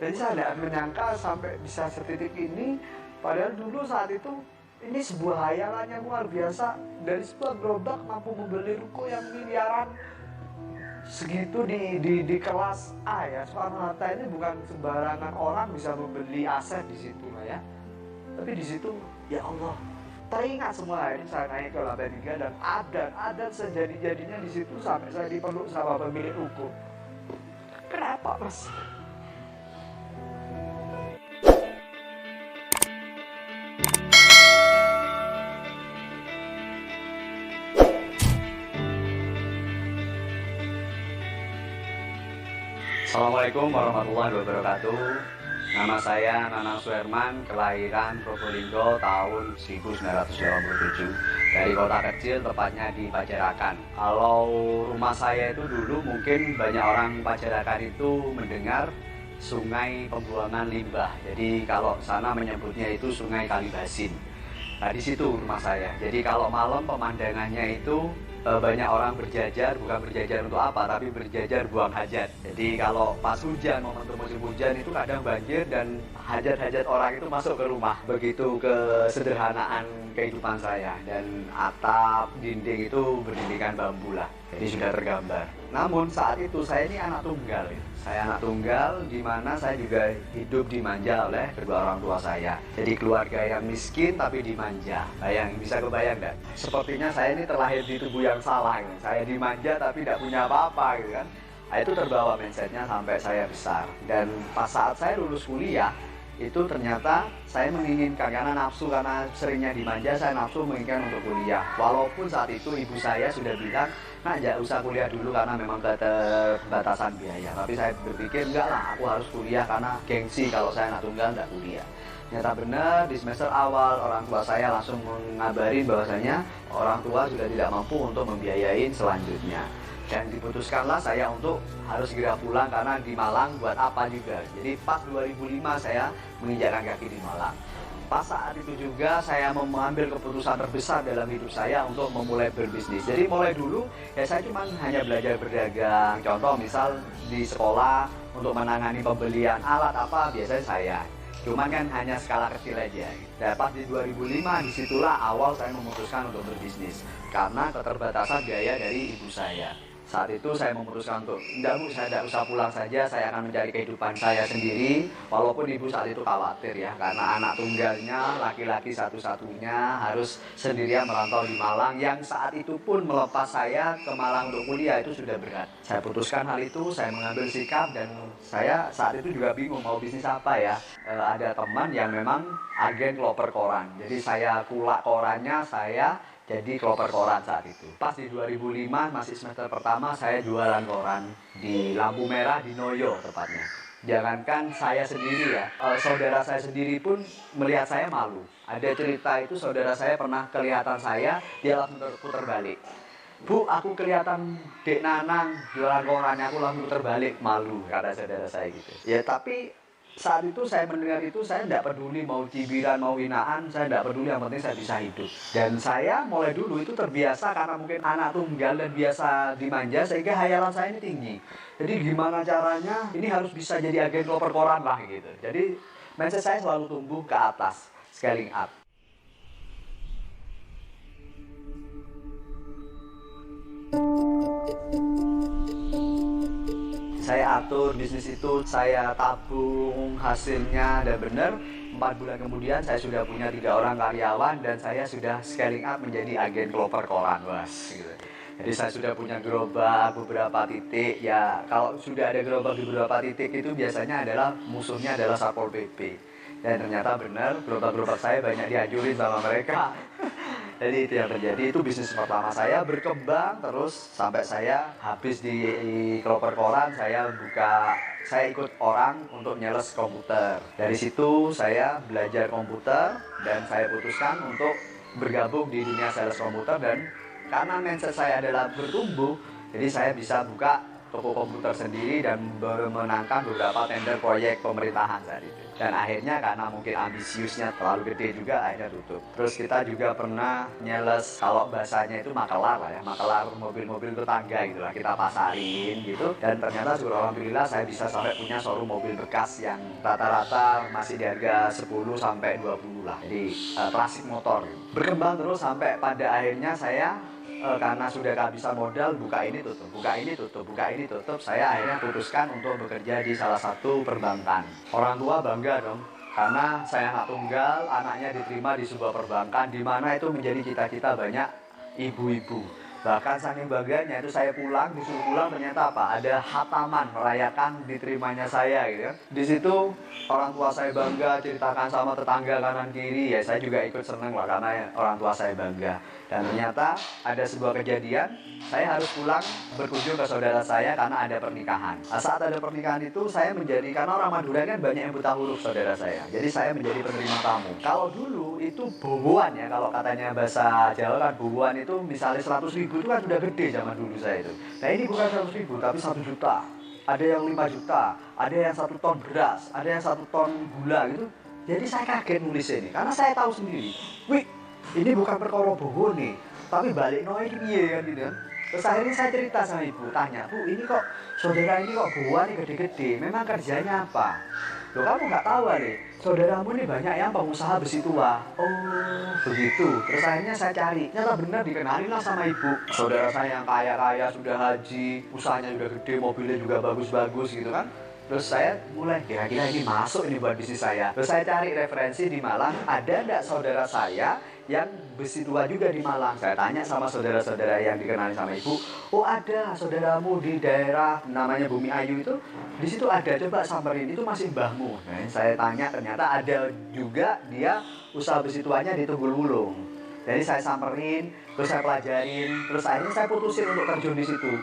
Jadi saya tidak menyangka sampai bisa setitik ini. Padahal dulu saat itu ini sebuah hayalan yang luar biasa. Dari sebuah gerobak mampu membeli ruko yang miliaran segitu di kelas A ya. Soekarno-Hatta ini bukan sembarangan orang bisa membeli aset di situ lah ya. Tapi di situ ya Allah, teringat semua ini. Saya naik ke lantai 3 dan adat sejadi-jadinya di situ sampai saya dipeluk sama pemilik ruko. Kenapa mas? Assalamualaikum warahmatullahi wabarakatuh. Nama saya Nanang Suherman, kelahiran Probolinggo tahun 1987 dari kota kecil, tepatnya di Pajarakan. Kalau rumah saya itu dulu mungkin banyak orang Pajarakan itu mendengar sungai pembuangan limbah. Jadi kalau sana menyebutnya itu Sungai Kalibasin. Nah di situ rumah saya. Jadi kalau malam pemandangannya itu banyak orang berjajar, bukan berjajar untuk apa, tapi berjajar buang hajat. Jadi kalau pas hujan, momentum musim hujan itu kadang banjir dan hajat-hajat orang itu masuk ke rumah. Begitu kesederhanaan kehidupan saya, dan atap, dinding itu berdindingkan bambu lah. Jadi sudah tergambar. Namun saat itu saya ini anak tunggal. Saya anak tunggal di mana saya juga hidup dimanja oleh kedua orang tua saya. Jadi keluarga yang miskin tapi dimanja. Bisa kebayang enggak? Sepertinya saya ini terlahir di tubuh yang salah. Gitu. Saya dimanja tapi tidak punya apa-apa gitu kan. Nah, itu terbawa mindsetnya sampai saya besar. Dan pas saat saya lulus kuliah, itu ternyata saya menginginkan, karena nafsu, karena seringnya dimanja, saya nafsu menginginkan untuk kuliah. Walaupun saat itu ibu saya sudah bilang, nah jangan usah kuliah dulu karena memang keterbatasan biaya. Tapi saya berpikir, enggak lah, aku harus kuliah karena gengsi kalau saya anak tunggal enggak kuliah. Ternyata benar, di semester awal orang tua saya langsung mengabarin bahwasanya orang tua sudah tidak mampu untuk membiayain selanjutnya. Dan diputuskanlah saya untuk harus segera pulang karena di Malang buat apa juga. Jadi pas 2005 saya menginjakkan kaki di Malang. Pas saat itu juga saya mengambil keputusan terbesar dalam hidup saya untuk memulai berbisnis. Jadi mulai dulu ya saya cuma hanya belajar berdagang. Contoh misal di sekolah untuk menangani pembelian alat apa biasanya saya. Cuman kan hanya skala kecil aja. Dan pas di 2005 disitulah awal saya memutuskan untuk berbisnis. Karena keterbatasan biaya dari ibu saya. Saat itu saya memutuskan untuk, saya tidak usah pulang saja, saya akan mencari kehidupan saya sendiri. Walaupun ibu saat itu khawatir ya, karena anak tunggalnya, laki-laki satu-satunya harus sendirian merantau di Malang. Yang saat itu pun melepas saya ke Malang untuk kuliah itu sudah berat. Saya putuskan hal itu, saya mengambil sikap, dan saya saat itu juga bingung mau bisnis apa ya. Ada teman yang memang agen kloper koran, jadi saya kulak korannya, saya jadi kloper koran saat itu. Pas di 2005 masih semester pertama saya jualan koran di lampu merah di Noyo tepatnya. Jangankan saya sendiri ya, saudara saya sendiri pun melihat saya malu. Ada cerita itu saudara saya pernah kelihatan saya, dia langsung putar balik. Bu, aku kelihatan Dek Nanang jualan korannya, aku langsung terbalik, malu, kata saudara saya gitu. Ya tapi saat itu saya mendengar itu, saya tidak peduli mau cibiran, mau hinaan, saya tidak peduli, yang penting saya bisa hidup. Dan saya mulai dulu itu terbiasa karena mungkin anak tunggal dan biasa dimanja, sehingga hayalan saya ini tinggi. Jadi gimana caranya, ini harus bisa jadi agen kloper koran lah gitu. Jadi mindset saya selalu tumbuh ke atas, scaling up. Saya atur bisnis itu, saya tabung hasilnya, dan benar 4 bulan kemudian saya sudah punya 3 orang karyawan dan saya sudah scaling up menjadi agen kloper koran, was gitu. Jadi saya sudah punya gerobak beberapa titik ya. Kalau sudah ada gerobak di beberapa titik itu biasanya adalah musuhnya adalah Satpol PP. Dan ternyata benar gerobak-gerobak saya banyak dihancurin sama mereka. Jadi itu yang terjadi, itu bisnis pertama saya berkembang terus sampai saya habis di kloper koran, saya ikut orang untuk nyales komputer. Dari situ saya belajar komputer dan saya putuskan untuk bergabung di dunia sales komputer, dan karena mindset saya adalah bertumbuh, jadi saya bisa buka toko komputer sendiri dan memenangkan beberapa tender proyek pemerintahan saat itu. Dan akhirnya karena mungkin ambisiusnya terlalu gede juga, akhirnya tutup. Terus kita juga pernah nyeles, kalau bahasanya itu makelar lah ya, makelar mobil-mobil tetangga gitu lah, kita pasarin gitu. Dan ternyata syukur alhamdulillah saya bisa sampai punya showroom mobil bekas yang rata-rata masih di harga 10 sampai 20 lah. Jadi klasik motor. Berkembang terus sampai pada akhirnya saya karena sudah kehabisan modal, buka ini tutup, buka ini tutup, buka ini tutup, saya akhirnya putuskan untuk bekerja di salah satu perbankan. Orang tua bangga dong, karena saya anak tunggal, anaknya diterima di sebuah perbankan, di mana itu menjadi cita-cita banyak ibu-ibu. Bahkan saking bangganya itu saya pulang, disuruh pulang, ternyata apa? Ada hataman merayakan diterimanya saya gitu ya. Di situ orang tua saya bangga, ceritakan sama tetangga kanan kiri, ya saya juga ikut seneng lah karena orang tua saya bangga. Dan ternyata ada sebuah kejadian, saya harus pulang berkunjung ke saudara saya karena ada pernikahan. Nah, saat ada pernikahan itu saya menjadi, karena orang Madura kan banyak yang buta huruf saudara saya, jadi saya menjadi penerima tamu. Kalau dulu itu boboan ya, kalau katanya bahasa Jawa kan boboan itu misalnya 100.000 itu kan sudah gede zaman dulu saya itu. Nah ini bukan 100.000 tapi 1 juta. Ada yang 5 juta, ada yang 1 ton beras, ada yang 1 ton gula gitu. Jadi saya kaget nulis ini, karena saya tahu sendiri, wih, ini bukan perkara bobo nih, tapi balik noe ini piye kan gitu kan. Terus akhirnya saya cerita sama ibu, tanya, Bu, ini kok saudara ini kok boboan nih gede-gede, memang kerjanya apa? Loh kamu nggak tahu nih, saudaramu nih banyak yang pengusaha besi tua. Oh begitu. Terus akhirnya saya cari, nyata benar dikenalin lah sama ibu. Saudara saya yang kaya-kaya, sudah haji, usahanya juga gede, mobilnya juga bagus-bagus gitu kan. Terus saya mulai, kira-kira ini masuk ini buat bisnis saya. Terus saya cari referensi di Malang, ada nggak saudara saya yang besi tua juga di Malang. Saya tanya sama saudara-saudara yang dikenali sama ibu, oh ada, saudaramu di daerah namanya Bumi Ayu itu, di situ ada, coba samperin, itu masih mbahmu. Nah, saya tanya, ternyata ada juga dia usaha besi tuanya di Tunggul Wulung. Jadi saya samperin, terus saya pelajarin, terus akhirnya saya putusin untuk terjun di situ.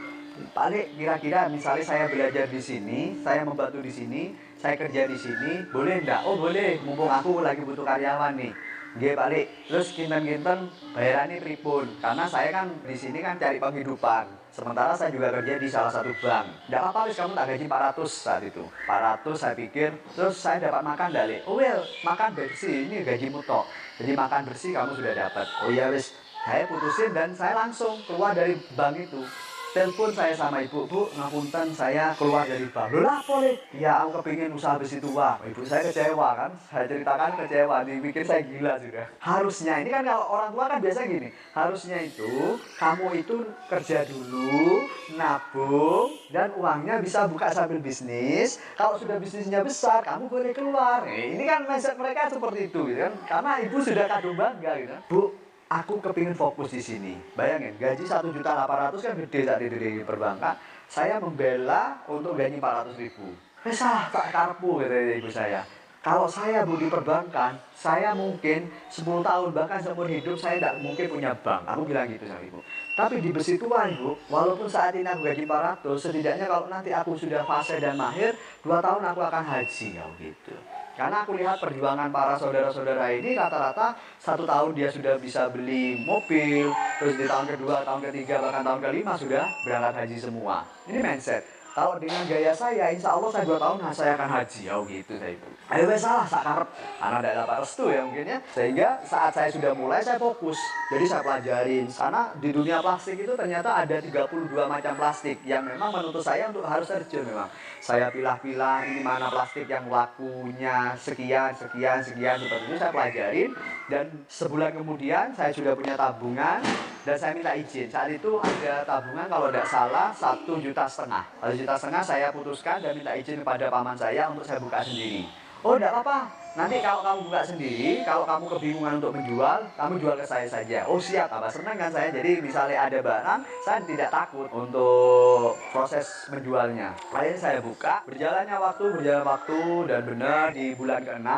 Paling kira-kira misalnya saya belajar di sini, saya membantu di sini, saya kerja di sini, boleh enggak? Oh boleh, mumpung aku lagi butuh karyawan nih. Nggih balik, terus kinten-kinten bayarannya pripun? Karena saya kan di sini kan cari penghidupan. Sementara saya juga kerja di salah satu bank. Nggak apa-apa wis, kamu tak gaji 400 saat itu. 400 saya pikir, terus saya dapat makan dalik. Oh well, makan bersih, ini gajimu tok. Jadi makan bersih kamu sudah dapat. Oh iya wis, saya putusin dan saya langsung keluar dari bank itu. Telepon saya sama ibu, Bu, ngapunten saya keluar dari bank. Loh lah boleh. Ya aku kepingin usaha besi tua. Ibu saya kecewa kan, saya ceritakan kecewa, dipikir saya gila sudah. Harusnya, ini kan kalau orang tua kan biasa gini, harusnya itu kamu itu kerja dulu, nabung, dan uangnya bisa buka sambil bisnis. Kalau sudah bisnisnya besar, kamu boleh keluar. Ini kan mindset mereka seperti itu gitu kan. Karena ibu sudah kadung bangga gitu kan. Bu, aku kepingin fokus di sini. Bayangin, gaji 1.800.000 kan gede saat itu di perbankan. Saya membela untuk gaji 400.000. Salah tak karpu kata ibu saya. Kalau saya Bu di perbankan, saya mungkin 10 tahun bahkan seumur hidup saya tidak mungkin punya bank. Aku bilang gitu sama ibu. Tapi di besi tua ibu, walaupun saat ini aku gaji 400, setidaknya kalau nanti aku sudah fase dan mahir, 2 tahun aku akan haji kalau gitu. Karena aku lihat perjuangan para saudara-saudara ini rata-rata 1 tahun dia sudah bisa beli mobil, terus di tahun kedua, tahun ketiga, bahkan tahun kelima sudah berangkat haji semua. Ini mindset. Kalau dengan gaya saya, insya Allah saya 2 tahun saya akan haji. Oh gitu saya itu. Ayo salah, sakarep. Karena tidak dapat restu ya mungkin ya. Sehingga saat saya sudah mulai, saya fokus. Jadi saya pelajarin. Karena di dunia plastik itu ternyata ada 32 macam plastik. Yang memang menuntut saya untuk harus terjun memang. Saya pilah-pilah ini mana plastik yang lakunya sekian, sekian, sekian. Seperti itu saya pelajarin. Dan sebulan kemudian saya sudah punya tabungan. Dan saya minta izin. Saat itu ada tabungan kalau tidak salah 1,5 juta. 1,5 juta saya putuskan dan minta izin kepada paman saya untuk saya buka sendiri. Oh tidak apa-apa. Nanti kalau kamu buka sendiri, kalau kamu kebingungan untuk menjual, kamu jual ke saya saja. Oh siap, tambah senang kan saya. Jadi misalnya ada barang, saya tidak takut untuk proses menjualnya. Akhirnya saya buka, berjalan waktu dan benar di bulan ke-6,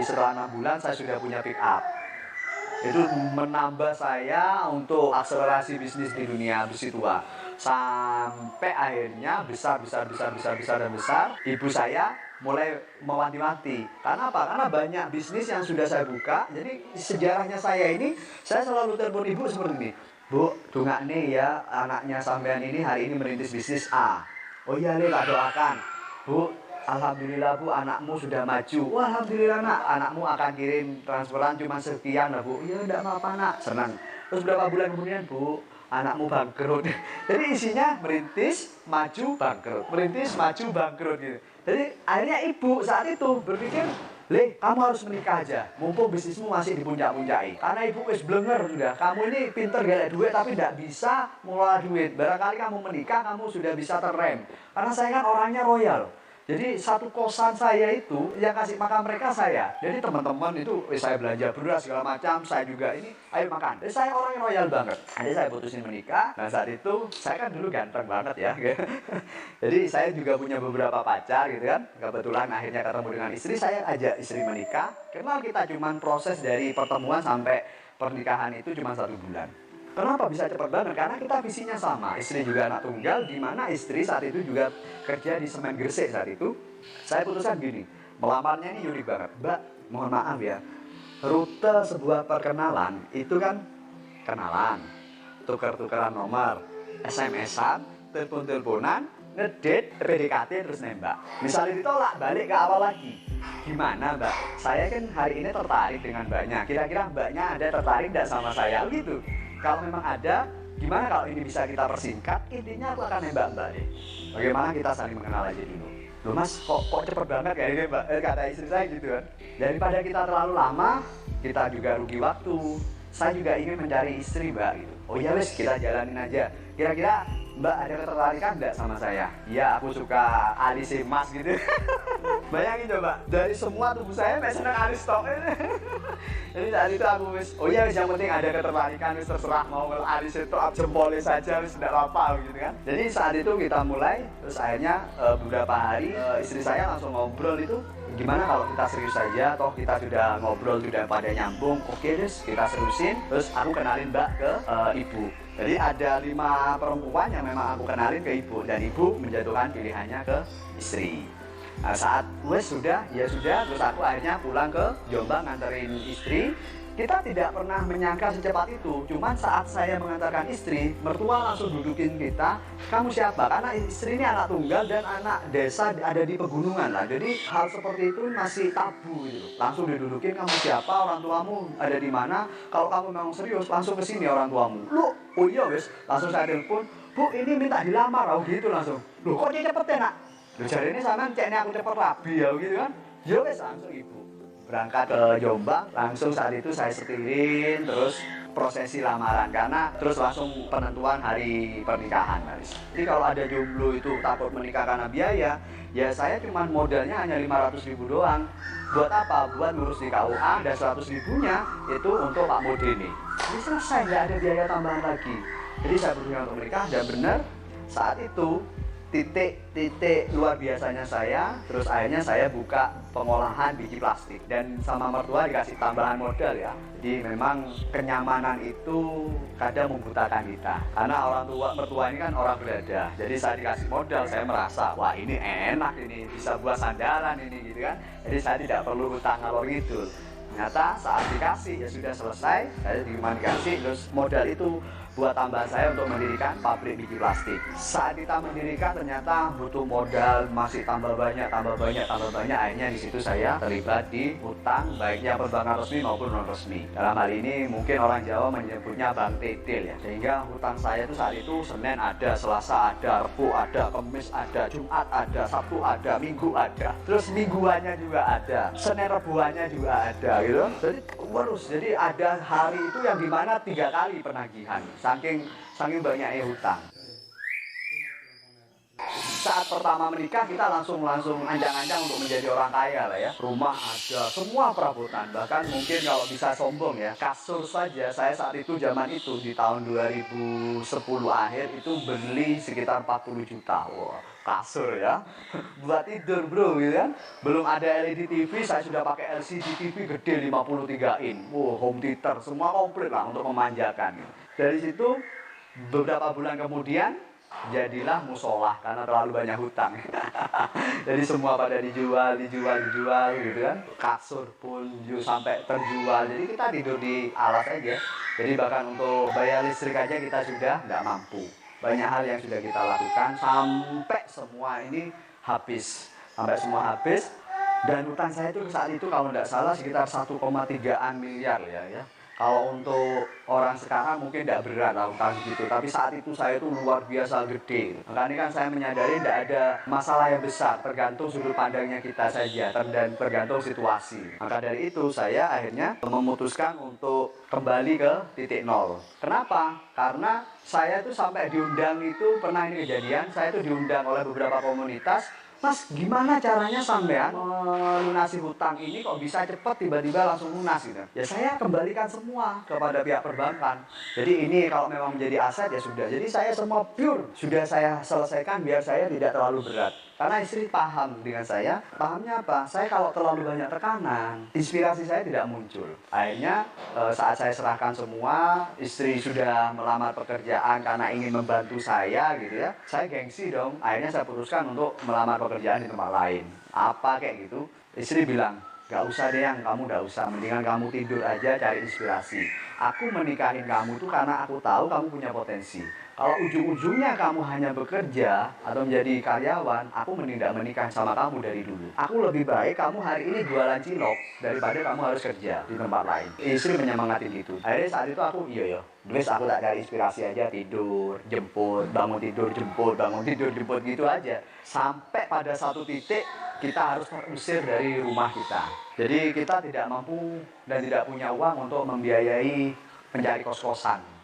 setelah 6 bulan saya sudah punya pick up. Itu menambah saya untuk akselerasi bisnis di dunia besi tua. Sampai akhirnya besar. Ibu saya mulai mewanti-wanti. Karena apa? Karena banyak bisnis yang sudah saya buka. Jadi sejarahnya saya ini, saya selalu telepon ibu seperti ini. Bu, dongakne ya anaknya sampean ini hari ini merintis bisnis A. Oh iya Le, tak doakan. Bu, alhamdulillah Bu, anakmu sudah maju. Wah, alhamdulillah nak, anakmu akan kirim transferan cuma sekian lah Bu. Iya, enggak apa-apa nak, senang. Terus berapa bulan kemudian Bu, anakmu bangkrut. Jadi isinya merintis, maju, bangkrut. Merintis, maju, bangkrut gitu. Jadi akhirnya ibu saat itu berpikir, Le, kamu harus menikah aja, mumpung bisnismu masih di puncak-puncai. Karena ibu wis blenger sudah, kamu ini pinter galak duit tapi tidak bisa mengelola duit. Barangkali kamu menikah, kamu sudah bisa terrem. Karena saya kan orangnya royal. Jadi satu kosan saya itu yang kasih makan mereka saya. Jadi teman-teman itu saya belanja beras segala macam, saya juga ini ayo makan. Jadi saya orang yang royal banget. Jadi saya putusin menikah. Nah saat itu saya kan dulu ganteng banget ya. Jadi saya juga punya beberapa pacar gitu kan. Kebetulan akhirnya ketemu dengan istri, saya ajak istri menikah. Kenal kita cuman proses dari pertemuan sampai pernikahan itu cuma 1 bulan. Kenapa bisa cepat banget? Karena kita visinya sama. Istri juga anak tunggal, di mana istri saat itu juga kerja di semen Gresik saat itu. Saya putuskan gini, melamarnya ini unik banget. Mbak, mohon maaf ya, rute sebuah perkenalan itu kan kenalan, tukar-tukaran nomor, SMS-an, telepon-teleponan, ngedate, PDKT, terus nembak. Misalnya ditolak, balik ke awal lagi. Gimana Mbak? Saya kan hari ini tertarik dengan Mbaknya. Kira-kira Mbaknya ada tertarik tidak sama saya? Gitu. Kalau memang ada, gimana kalau ini bisa kita persingkat? Intinya aku akan nembak Mbak deh. Bagaimana kita saling mengenal aja dulu. Loh Mas, kok cepet banget kayaknya Mbak? Kata istri saya gitu kan. Daripada kita terlalu lama, kita juga rugi waktu. Saya juga ingin mencari istri Mbak gitu. Oh ya wes, kita jalanin aja. Kira-kira Mbak ada ketertarikan enggak sama saya? Iya, aku suka alis emas gitu. Bayangin coba, dari semua tubuh saya masih seneng alis tok. Jadi saat itu aku wis, oh iya wis yang penting ada ketertarikan, wis terserah mau alis itu jempolnya saja wis tidak apa gitu kan. Jadi saat itu kita mulai, terus akhirnya beberapa hari istri saya langsung ngobrol itu, gimana kalau kita serius saja, toh kita sudah ngobrol sudah pada nyambung, oke terus kita seriusin, terus aku kenalin Mbak ke ibu. Jadi ada 5 perempuan yang memang aku kenalin ke ibu, dan ibu menjatuhkan pilihannya ke istri. Nah, saat wes sudah, ya sudah, terus aku akhirnya pulang ke Jombang nganterin istri. Kita tidak pernah menyangka secepat itu. Cuman saat saya mengantarkan istri, mertua langsung dudukin kita, kamu siapa? Karena istri ini anak tunggal dan anak desa ada di pegunungan lah. Jadi hal seperti itu masih tabu gitu. Langsung didudukin, kamu siapa? Orang tuamu ada di mana? Kalau kamu memang serius, langsung ke sini orang tuamu. Loh, oh iya wes, langsung saya telepon, Bu ini minta dilamar, oh gitu langsung. Loh kok cepet ya nak? Loh jadi ini sama ceknya aku cepet rabi ya gitu kan? Ya wes langsung ibu berangkat ke Jombang, langsung saat itu saya setirin, terus prosesi lamaran, karena terus langsung penentuan hari pernikahan. Jadi kalau ada jomblo itu takut menikah karena biaya, ya saya cuma modalnya hanya 500.000 doang. Buat apa? Buat ngurus di KUA, dan 100 ribunya itu untuk Pak Modene. Jadi selesai, nggak ada biaya tambahan lagi. Jadi saya berusaha untuk menikah, dan benar saat itu titik luar biasanya saya, terus akhirnya saya buka pengolahan biji plastik, dan sama mertua dikasih tambahan modal ya. Jadi memang kenyamanan itu kadang membutakan kita, karena mertua ini kan orang berada. Jadi saya dikasih modal, saya merasa wah ini enak, ini bisa buat sandaran ini gitu kan. Jadi saya tidak perlu hutang ngalor ngidul. Ternyata saat dikasih ya sudah selesai, saya cuma dikasih, terus modal itu buat tambahan saya untuk mendirikan pabrik biji plastik. Saat kita mendirikan ternyata butuh modal masih tambah banyak. Akhirnya di situ saya terlibat di hutang, baiknya perbankan resmi maupun non resmi. Dalam hal ini mungkin orang Jawa menyebutnya bank tetil ya. Sehingga hutang saya itu saat itu Senin ada, Selasa ada, Rabu ada, Kamis ada, Jumat ada, Sabtu ada, Minggu ada. Terus mingguannya juga ada, Senin Rebuannya juga ada gitu. Jadi terus, jadi ada hari itu yang dimana 3 kali penagihan. Saking banyaknya hutang. Saat pertama menikah kita langsung ancang-ancang untuk menjadi orang kaya lah ya. Rumah ada, semua perabotan. Bahkan mungkin kalau bisa sombong ya, kasur saja saya saat itu zaman itu di tahun 2010 akhir itu beli sekitar 40 juta. Wah, kasur ya. Buat tidur bro gitu kan. Belum ada LED TV, saya sudah pakai LCD TV gede 53 in. Wow, home theater semua komplit lah untuk memanjakan. Dari situ beberapa bulan kemudian jadilah musola karena terlalu banyak hutang. Jadi semua pada dijual gitu kan. Kasur pun sampai terjual. Jadi kita tidur di alas aja. Jadi bahkan untuk bayar listrik aja kita sudah nggak mampu. Banyak hal yang sudah kita lakukan sampai semua ini habis. Sampai semua habis. Dan hutang saya itu saat itu kalau nggak salah sekitar 1,3 miliar ya. Kalau untuk orang sekarang mungkin tidak berat lah utang gitu, tapi saat itu saya itu luar biasa gede. Makanya kan saya menyadari tidak ada masalah yang besar, tergantung sudut pandangnya kita saja dan tergantung situasi. Maka dari itu saya akhirnya memutuskan untuk kembali ke titik nol. Kenapa? Karena saya itu sampai diundang itu, pernah ini kejadian, saya itu diundang oleh beberapa komunitas. Mas, gimana caranya sampean melunasi hutang ini kok bisa cepat tiba-tiba langsung lunas gitu? Ya saya kembalikan semua kepada pihak perbankan. Jadi ini kalau memang menjadi aset ya sudah. Jadi saya semua pure sudah saya selesaikan biar saya tidak terlalu berat. Karena istri paham dengan saya. Pahamnya apa? Saya kalau terlalu banyak tekanan, inspirasi saya tidak muncul. Akhirnya saat saya serahkan semua, istri sudah melamar pekerjaan karena ingin membantu saya gitu ya. Saya gengsi dong. Akhirnya saya putuskan untuk melamar pekerjaan di tempat lain. Apa kayak gitu? Istri bilang, gak usah deh yang kamu gak usah. Mendingan kamu tidur aja cari inspirasi. Aku menikahin kamu itu karena aku tahu kamu punya potensi. Kalau ujung-ujungnya kamu hanya bekerja atau menjadi karyawan, aku mending tidak menikah sama kamu dari dulu. Aku lebih baik kamu hari ini jualan cilok daripada kamu harus kerja di tempat lain. Istri menyemangati itu. Akhirnya saat itu aku, iya. Terus aku tak cari inspirasi aja, tidur, jemput, bangun tidur, jemput, bangun tidur, jemput gitu aja. Sampai pada satu titik kita harus terusir dari rumah kita. Jadi kita tidak mampu dan tidak punya uang untuk membiayai mencari kos-kosan.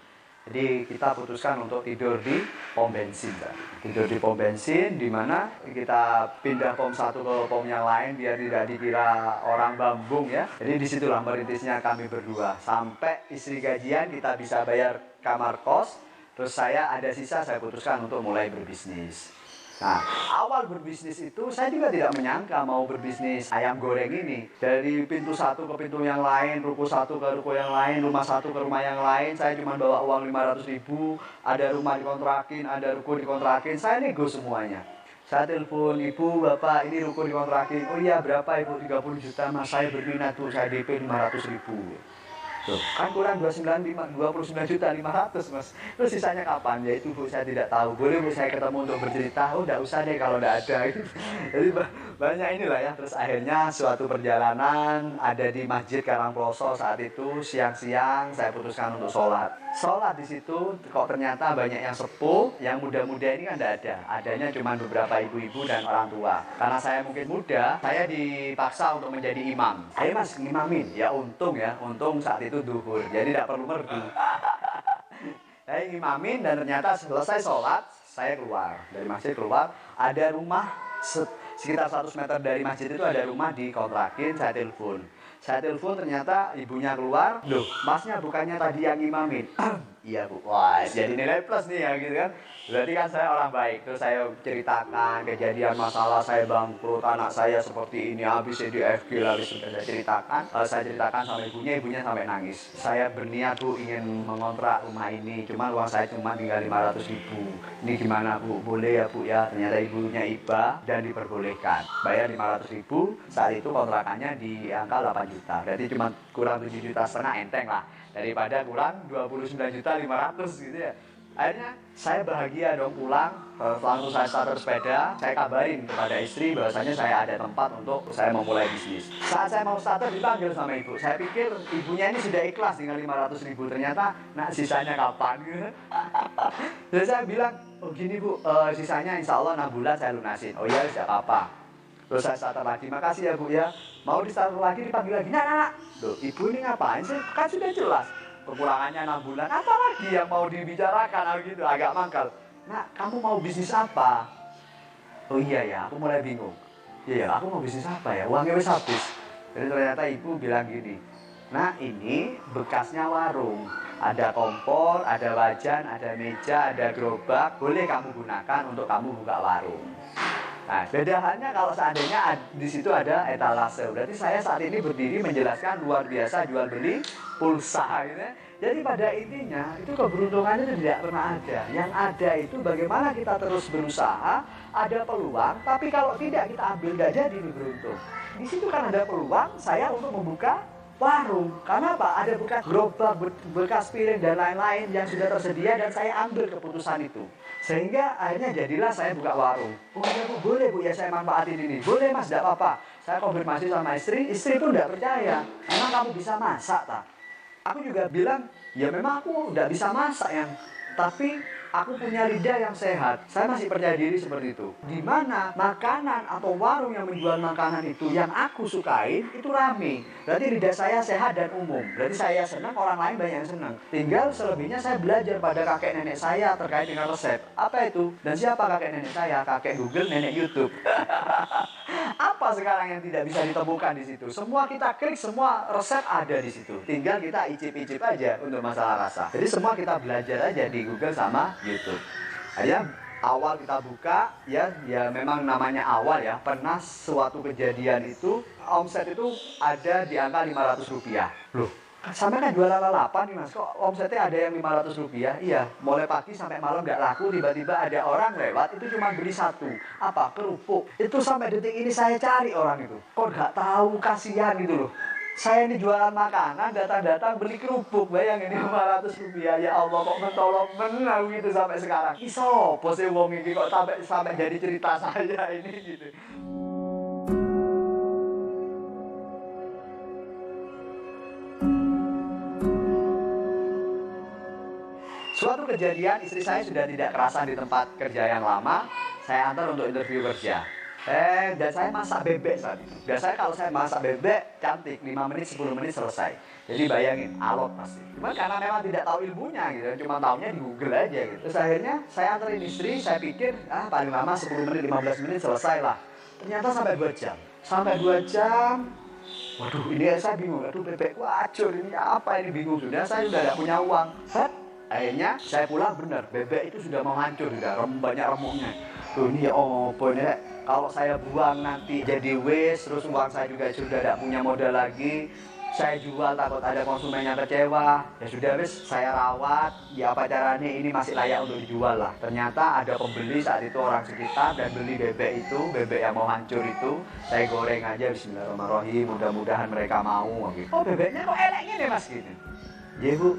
Jadi kita putuskan untuk tidur di pom bensin. Tidur di pom bensin, di mana kita pindah pom satu ke pom yang lain biar tidak dikira orang bambung ya. Jadi disitulah merintisnya kami berdua. Sampai istri gajian kita bisa bayar kamar kos. Terus saya ada sisa, saya putuskan untuk mulai berbisnis. Nah, awal berbisnis itu saya juga tidak menyangka mau berbisnis ayam goreng ini. Dari pintu satu ke pintu yang lain, ruko satu ke ruko yang lain, rumah satu ke rumah yang lain. Saya cuma bawa uang 500.000, ada rumah dikontrakin, ada ruko dikontrakin. Saya nego semuanya. Saya telepon, ibu, bapak, ini ruko dikontrakin. Oh iya, berapa ibu? 30 juta mas, saya berminat tuh, saya DP 500.000. Tuh, kan kurang 29.500 mas. Terus sisanya kapan? Ya itu bu, saya tidak tahu. Boleh bu saya ketemu untuk bercerita? Oh tidak usah deh kalau tidak ada. Jadi banyak inilah ya. Terus akhirnya suatu perjalanan ada di Masjid Karangploso saat itu siang-siang saya putuskan untuk sholat. Sholat di situ kok ternyata banyak yang sepuh, yang muda-muda ini kan tidak ada. Adanya cuma beberapa ibu-ibu dan orang tua. Karena saya mungkin muda, saya dipaksa untuk menjadi imam. Ayo mas, ngimamin. Ya untung saat itu duhur, jadi tidak perlu merdu. Saya ngimamin dan ternyata selesai sholat, saya keluar dari masjid, ada rumah sekitar 100 meter dari masjid itu ada rumah dikontrakin. Saya telepon ternyata ibunya keluar. Loh, masnya bukannya tadi yang ngimamin? Iya bu. Wah, jadi nilai plus nih ya gitu kan. Berarti kan saya orang baik. Terus saya ceritakan kejadian masalah saya bangkrut, anak saya seperti ini, habis DFG lalu sudah saya ceritakan. Saya ceritakan sama ibunya sampai nangis. Saya berniat bu ingin mengontrak rumah ini, cuma uang saya cuma tinggal 500.000. Ini gimana bu? Boleh ya bu ya? Ternyata ibunya iba dan diperbolehkan bayar 500.000. Saat itu kontrakannya di angka 8 juta. Berarti cuma kurang 7,5 juta, enteng lah. Daripada kurang 29.500.000 gitu ya. Akhirnya saya bahagia dong pulang, langsung saya starter sepeda, saya kabarin kepada istri bahwasanya saya ada tempat untuk saya memulai bisnis. Saat saya mau starter dipanggil sama ibu, saya pikir ibunya ini sudah ikhlas dengan 500.000, ternyata nah sisanya kapan gitu. Jadi saya bilang, oh gini bu, sisanya insya Allah 6 bulan saya lunasin. Oh iya tidak apa-apa. Terus saya starter lagi, makasih ya bu ya. Mau di starter lagi dipanggil lagi, nak. Loh ibu ini ngapain sih? Kan sudah jelas kekurangannya 6 bulan, apa lagi yang mau dibicarakan gitu, agak mangkal. Nah, kamu mau bisnis apa? Oh iya ya, aku mulai bingung. Iya, aku mau bisnis apa ya? Uangnya wis habis. Jadi ternyata ibu bilang gini, nah ini bekasnya warung. Ada kompor, ada wajan, ada meja, ada gerobak. Boleh kamu gunakan untuk kamu buka warung. Nah, beda halnya kalau seandainya di situ ada etalase. Berarti saya saat ini berdiri menjelaskan luar biasa jual beli pulsa gitu ya. Jadi pada intinya itu keberuntungannya itu tidak pernah ada. Yang ada itu bagaimana kita terus berusaha, ada peluang, tapi kalau tidak kita ambil nggak jadi beruntung. Di situ kan ada peluang saya untuk membuka warung. Karena apa? Ada bekas gerobak, bekas piring dan lain-lain yang sudah tersedia dan saya ambil keputusan itu. Sehingga akhirnya jadilah saya buka warung. Oh iya Bu, boleh Bu ya saya manfaatin ini. Boleh Mas, tidak apa-apa. Saya konfirmasi sama istri pun tidak percaya. Emang kamu bisa masak tak? Aku juga bilang, ya memang aku tidak bisa masak yang, tapi aku punya lidah yang sehat. Saya masih percaya diri seperti itu. Di mana makanan atau warung yang menjual makanan itu yang aku sukain itu rame. Berarti lidah saya sehat dan umum. Berarti saya senang, orang lain banyak yang senang. Tinggal selebihnya saya belajar pada kakek nenek saya terkait dengan resep. Apa itu? Dan siapa kakek nenek saya? Kakek Google, nenek YouTube. Apa sekarang yang tidak bisa ditemukan di situ? Semua kita klik, semua resep ada di situ. Tinggal kita icip-icip aja untuk masalah rasa. Jadi semua kita belajar aja di Google sama YouTube. Hanya awal kita buka ya memang namanya awal ya. Pernah suatu kejadian itu omset itu ada di angka Rp500. Loh, sampai kan jualan lalapan nih Mas, kok omsetnya ada yang Rp500? Iya, mulai pagi sampai malam nggak laku, tiba-tiba ada orang lewat, itu cuma beli satu. Apa? Kerupuk. Itu sampai detik ini saya cari orang itu. Kok nggak tahu, kasihan gitu loh. Saya ini jualan makanan, datang-datang beli kerupuk, bayangin ini Rp500. Ya Allah, kok mentolong menang gitu sampai sekarang. Iso, bosnya wong ini kok sampai jadi cerita saya ini gitu. Suatu kejadian, istri saya sudah tidak kerasan di tempat kerja yang lama, saya antar untuk interview kerja. Dan saya masak bebek saat itu. Biasanya kalau saya masak bebek, cantik, 5 menit, 10 menit selesai. Jadi bayangin, alot pasti. Cuma karena memang tidak tahu ilmunya gitu, cuma tahunya di Google aja gitu. Terus akhirnya saya antarin istri, saya pikir, paling lama 10 menit, 15 menit selesai lah. Ternyata sampai 2 jam. Sampai 2 jam, waduh ini saya bingung, aduh bebekku acur, ini apa ini, bingung. Sudah, saya sudah tidak punya uang. Akhirnya saya pulang, benar bebek itu sudah mau hancur, sudah banyak remuknya. Tuh ini apa ini, kalau saya buang nanti jadi waste, terus uang saya juga sudah tidak punya modal lagi. Saya jual takut ada konsumen yang kecewa. Ya sudah wis, saya rawat. Ya apa caranya ini masih layak untuk dijual lah. Ternyata ada pembeli saat itu, orang sekitar, dan beli bebek itu, bebek yang mau hancur itu. Saya goreng aja, bismillahirrahmanirrahim, mudah-mudahan mereka mau gitu. Oh bebeknya kok elek gini Mas gitu. Ya Bu.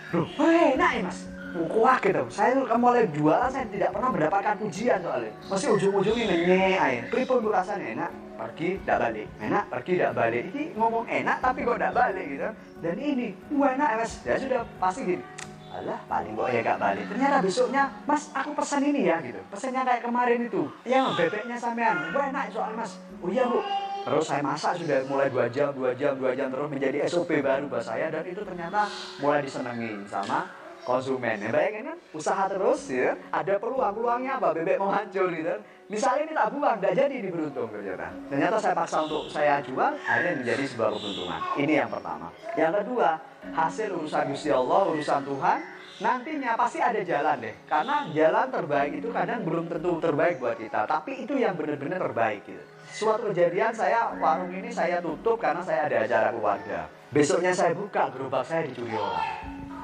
Loh, enak ya Mas. Kuat gitu. Saya mulai jualan saya tidak pernah mendapatkan pujian soalnya. Masih ujung-ujungnya ngenyek aja. Pripun bu rasanya enak, pergi tidak balik. Enak, pergi tidak balik. Ini ngomong enak tapi kok tidak balik gitu. Dan ini, enak ya Mas. Ya sudah pasti gini. Alah, paling kok ya gak balik. Ternyata besoknya, Mas aku pesan ini ya gitu. Pesannya kayak kemarin itu. Yang bebeknya sampean. Enak soalnya Mas. Oh iya Bu. Terus saya masak sudah mulai 2 jam terus menjadi SOP baru buat saya, dan itu ternyata mulai disenangi sama konsumen. Ya, bayangin kan, usaha terus ya, ada peluangnya apa? Bebek mau hancur gitu. Misalnya ini tak buang, tidak jadi ini beruntung ternyata. Ternyata saya paksa untuk saya jual, akhirnya menjadi sebuah keberuntungan. Ini yang pertama. Yang kedua, hasil urusan Gusti Allah, urusan Tuhan, nantinya pasti ada jalan deh. Karena jalan terbaik itu kadang belum tentu terbaik buat kita, tapi itu yang benar-benar terbaik gitu. Suatu kejadian warung ini saya tutup karena saya ada acara keluarga. Besoknya saya buka, gerobak saya dicuri orang.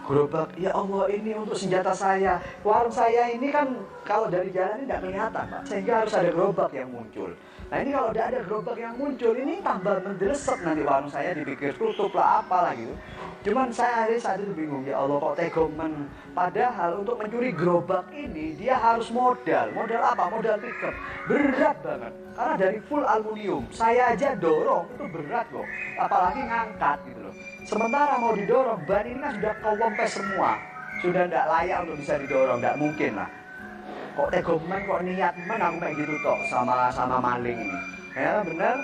Gerobak, ya Allah ini untuk senjata saya. Warung saya ini kan kalau dari jalan ini tidak kelihatan Pak. Sehingga harus ada gerobak yang muncul. Nah ini kalau tidak ada gerobak yang muncul, ini tambah mendelesep nanti warung saya, dipikir tutup lah apalah gitu. Cuman saya saat itu bingung, ya Allah kok tegomen. Padahal untuk mencuri gerobak ini dia harus modal. Modal apa? Modal pickup. Berat banget. Karena dari full aluminium. Saya aja dorong itu berat kok. Apalagi ngangkat gitu loh. Sementara mau didorong, ban ini kan sudah kewempes semua. Sudah tidak layak untuk bisa didorong, tidak mungkin lah. Kok tegomen, kok niat aku kayak gitu toh sama maling ini. Ya benar.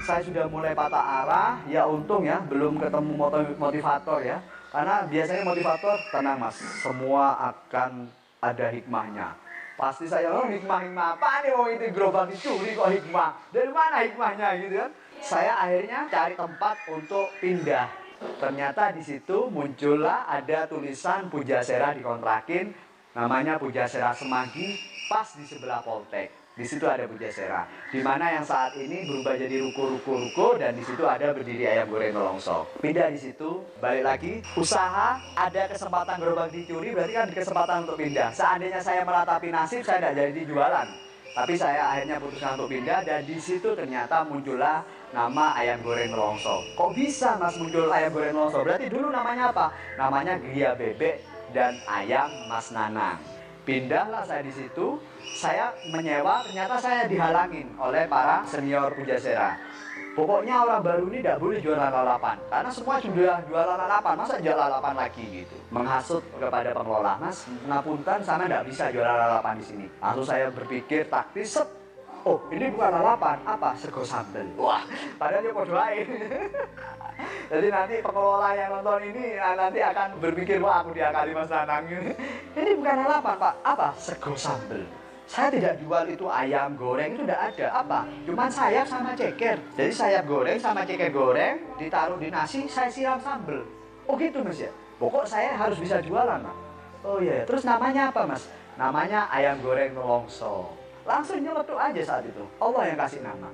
Saya sudah mulai patah arah, ya untung ya belum ketemu motivator ya. Karena biasanya motivator, tenang Mas, semua akan ada hikmahnya. Pasti saya, hikmah apa nih, itu gerobak dicuri kok hikmah. Dari mana hikmahnya gitu kan. Saya akhirnya cari tempat untuk pindah. Ternyata di situ muncullah ada tulisan Pujasera dikontrakin, namanya Pujasera Semanggi, pas di sebelah Poltek. Di situ ada Pujasera, di mana yang saat ini berubah jadi ruko dan di situ ada berdiri ayam goreng Nelongso. Pindah di situ, balik lagi, usaha, ada kesempatan gerobak dicuri, berarti kan kesempatan untuk pindah. Seandainya saya meratapi nasib, saya tidak jadi jualan. Tapi saya akhirnya putuskan untuk pindah dan di situ ternyata muncullah nama ayam goreng Nelongso. Kok bisa Mas muncul ayam goreng Nelongso? Berarti dulu namanya apa? Namanya Gria Bebek dan Ayam Mas Nanang. Pindahlah saya di situ, saya menyewa, ternyata saya dihalangin oleh para senior Pujasera. Pokoknya orang baru ini tidak boleh jualan lalapan, karena semua sudah jualan lalapan, masa jual lalapan lagi gitu. Menghasut kepada pengelola, Mas, ngapunten sama tidak bisa jualan lalapan di sini. Langsung saya berpikir taktis, set. Oh, ini bukan lalapan, apa? Sego sambel. Wah, padahal dia berdoain. Jadi nanti pengelola yang nonton ini nanti akan berpikir, wah aku diakali Mas Nanang. Ini bukan lalapan Pak, apa? Sego sambel. Saya tidak jual itu ayam goreng, itu tidak ada. Apa? Cuman sayap sama ceker. Jadi sayap goreng sama ceker goreng ditaruh di nasi, saya siram sambel. Oh gitu Mas ya? Pokok saya harus bisa jualan Pak. Oh iya, terus namanya apa Mas? Namanya ayam goreng Nelongso. Langsung nyeletuk aja saat itu. Allah yang kasih nama.